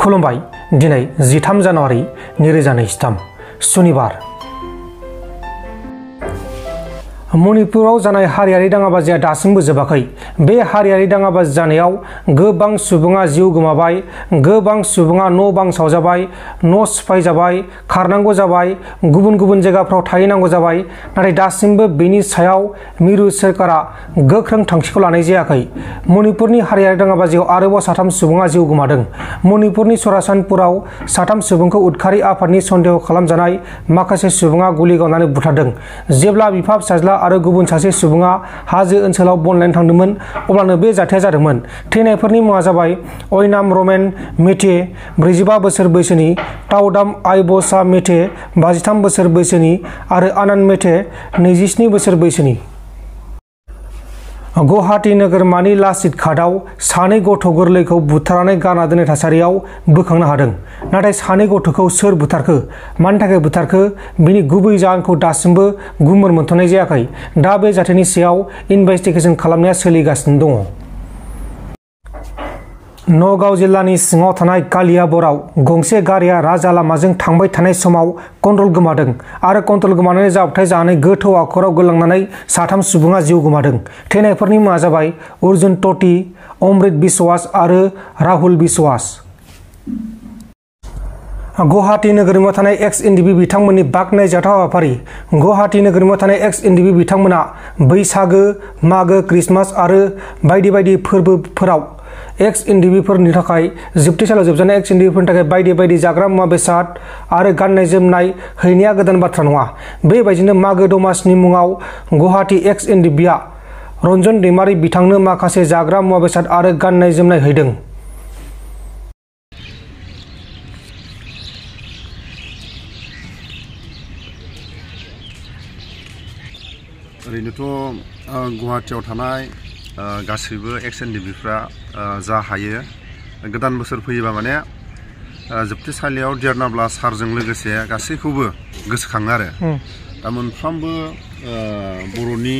खुलुमबाय दिनै 13 जानुवारि 2023 सुनिबार मणिपुराव जानाय हारियारि दाङाबाजिया दासिमबो जोबाखै। बे हारियारि दाङाबाजि जानायाव गोबां सुबुङा जिउ गोमाबाय, गोबां सुबुङा न' बां सावजाबाय, न' सिफायजाबाय, खारनांगौ जाबाय, गुबुन गुबुन जायगाफ्राव थाहैनांगौ जाबाय। नाथाय दासिमबो बेनि सायाव मिरु सोरखारा गोख्रों थांखिखौ लानाय जायाखै। मणिपुरनि हारियारि दाङाबाजियाव आरोबाव 3 सुबुङा जिउ गोमादों। मणिपुरनि सरासनपुराव 3 सुबुंखौ उदखारि आफादनि सन्देह खालामजानाय माखासे सुबुङा गुलि गावनानै बुथारदों। जेब्ला बिफा फिसाज्ला आरो गुबुन सासे सुबुङा हाजो ओनसोलाव बन लायनो थांदोंमोन अब्लानो बे जाथाया जादोंमोन। थैनायफोरनि मुङा जाबाय अयनाम रमेन मेथे 45 बोसोर बैसोनि, तावदाम आइबसा मेथे 53 बोसोर बैसोनि आरो आनन्द मेथे 27 बोसोर बैसोनि। गुवाहाटी नोगोरमानि लाचित घाटआव 2 गथ' गोरलैखौ बुथारनानै गारना दोननाय थासारियाव बोखांनो हादों। नाथाय 2 गथ'खौ सोर बुथारखो, मानि थाखाय बुथारखो, बिनि गुबै जाहोनखौ दासिमबो गुमुर मोनथ'नाय जायाखै। दा बे जाथायनि सायाव इनभेस्टिगेसन खालामनाया सोलिगासिनो दङ। नगाव जिल्लानि सिङाव थानाय कालियाबराव गंसे गारिया राजा लामाजों थांबाय थानाय समाव कन्ट्रल गोमादों आरो कन्ट्रल गोमानानै जाब्रबथाय जानानै गोथौ हाखराव गोलैनानै 3 सुबुङा जिउ गोमादों। थैनायफोरनि मुङा जाबाय अर्जुन ट'टी, अमृत बिश्वास आरो राहुल बिश्वास। गुवाहाटी नोगोरमायाव थानाय एक्स-एनडिपि बिथांमोननि बाख्नायजाथाव हाबाफारि। गुवाहाटी नोगोरमायाव थानाय एक्स-एनडिपि बिथांमोना बैसागो, मागो, क्रिसमास आरो बायदि बायदि फोरबोफोराव एक्स-एनडिपिफोरनि थाखाय जोबथेसालियाव जोबजानाय एक्स-एनडिपिफोरनि थाखाय बायदि बायदि जाग्रा मुवा बेसाद आरो गाननाय जोमनाय हैनाया गोदान बाथ्रा नङा। बेबायदिनो मागो दमासिनि मुङाव गुवाहाटी एक्स-एनडिपिआ रन्जन दैमारि बिथांनो माखासे जाग्रा मुवा बेसाद आरो गाननाय जोमनाय हैदों। ओरैनोथ' गुवाहाटीयाव थानाय गासैबो एक्स-एनडिपिफ्रा जा हायो गोदान बोसोर फैयोबा माने जोबथेसालियाव देरनाब्ला सारजों लोगोसे गासैखौबो गोसोखाङो आरो। दा मोनफ्रोमबो बर'नि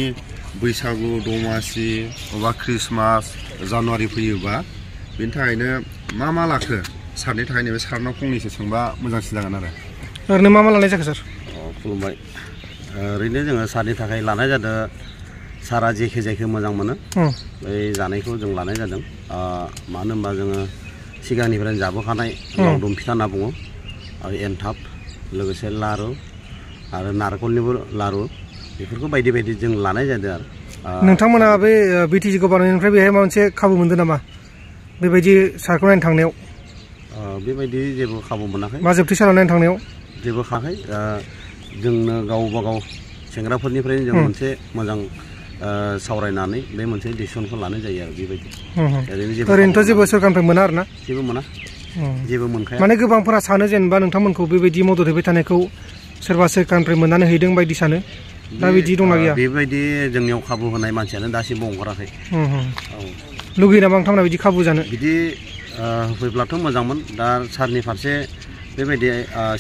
बैसागु, दमासि, अबा क्रिसमास, जानुवारि फैयोबा बेनि थाखायनो मा लाखो सारनि थाखाय नैबे सारनाव फंनैसो सोंबा मोजांसिन जागोन आरो। ओरैनो मा लानाय जाखो सार? खुलुमबाय। ओरैनो जोङो सारनि थाखाय लानाय जादों, सारा जेखो मोजां मोनो बै जानायखौ जों लानाय जादों। मानो होनबा जोङो सिगांनिफ्रायनो जाबोखानाय लावदुम फिथा होनना बुङो आरो एनथाब, लोगोसे लारु आरो नारेंखलनिबो लारु, बेफोरखौ बायदि बायदि जों लानाय जादों आरो। नोंथांमोना बे बिटिसि गभर्नमेन्टनिफ्राय बेहाय माबा मोनसे खाबु मोनदों नामा बेबायदि सारखौ नायनो थांनायाव? बेबायदि जेबो खाबु मोनाखै। मा जोबथेसालियाव नायनो थांनायाव जेबो खायाखै। जोंनो गावबा गाव सेंग्राफोरनिफ्रायनो जों मोनसे मोजां सावरायनानै बे मोनसे डिसिसनखौ लानाय जायो आरो बेबायदि। ओरैनोथ' जेबो सोरखारनिफ्राय मोना आरोना? जेबो मोना, जेबो मोनखाया। माने गोबांफोरा सानो जेनेबा नोंथांमोनखौ बेबायदि मदद होबाय थानायखौ सोरबा सोरखारनिफ्राय मोननानै हैदों बायदि सानो। दा बिदि दंना गैया? बेबायदि जोंनियाव खाबु होनाय मानसियानो दासिमबो ओंखाराखै। लुगैयो नामा नोंथांमोना बिदि खाबु जानो? बिदि होफैब्लाथ' मोजांमोन। दा सारनि फारसे बेबायदि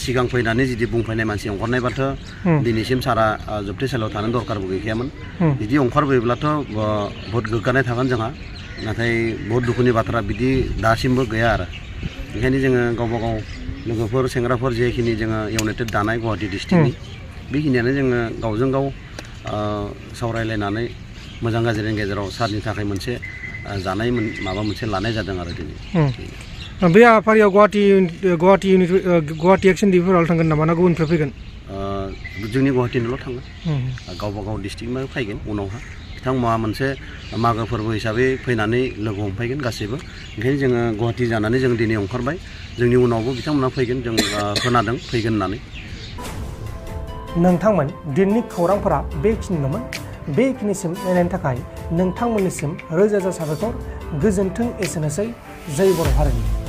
सिगां फैनानै जुदि बुंफैनाय मानसि ओंखारनायबाथ' दिनैसिम सारा जोबथेसालियाव थानो दरकारबो गैखायामोन। बिदि ओंखारबोयोब्लाथ' बहुद गोग्गानाय थागोन जोंहा। नाथाय बहुत दुखुनि बाथ्रा बिदि दासिमबो गैया आरो। बेखायनो जोङो गावबा गाव लोगोफोर, सेंग्राफोर जेखिनि जोङो इउनाइटेड दानाय गुवाहाटी डिस्ट्रिक्टनि, बेखिनियानो जोङो गावजों गाव सावरायलायनानै मोजां गाज्रिनि गेजेराव सारनि थाखाय मोनसे जानाय माबा मोनसे लानाय जादों आरो दिनै। बे हाबाफारियाव गुवाहाटी एक्स-एनडिपिफोराव थांगोन नामा ना गुबुननिफ्राय फैगोन? जोंनि गुवाहाटीनिल' थांगोन। गावबा गाव डिस्ट्रिक्टनिफ्राय फैगोन। उनावहा बिथांमोना मोनसे मागो फोरबो हिसाबै फैनानै लोगो हमफैगोन गासैबो। ओंखायनो जोङो गुवाहाटी जानानै जों दिनै ओंखारबाय। जोंनि उनावबो बिथांमोना फैगोन, जों खोनादों फैगोन होननानै। नोंथांमोन दिनैनि खौरांफोरा बेखिनिल'मोन। बेखिनिसिम नायनायनि थाखाय नोंथांमोननिसिम रोजा रोजा साबायखर। गोजोन्थों। एसेनोसै। जय बर' हारिनि।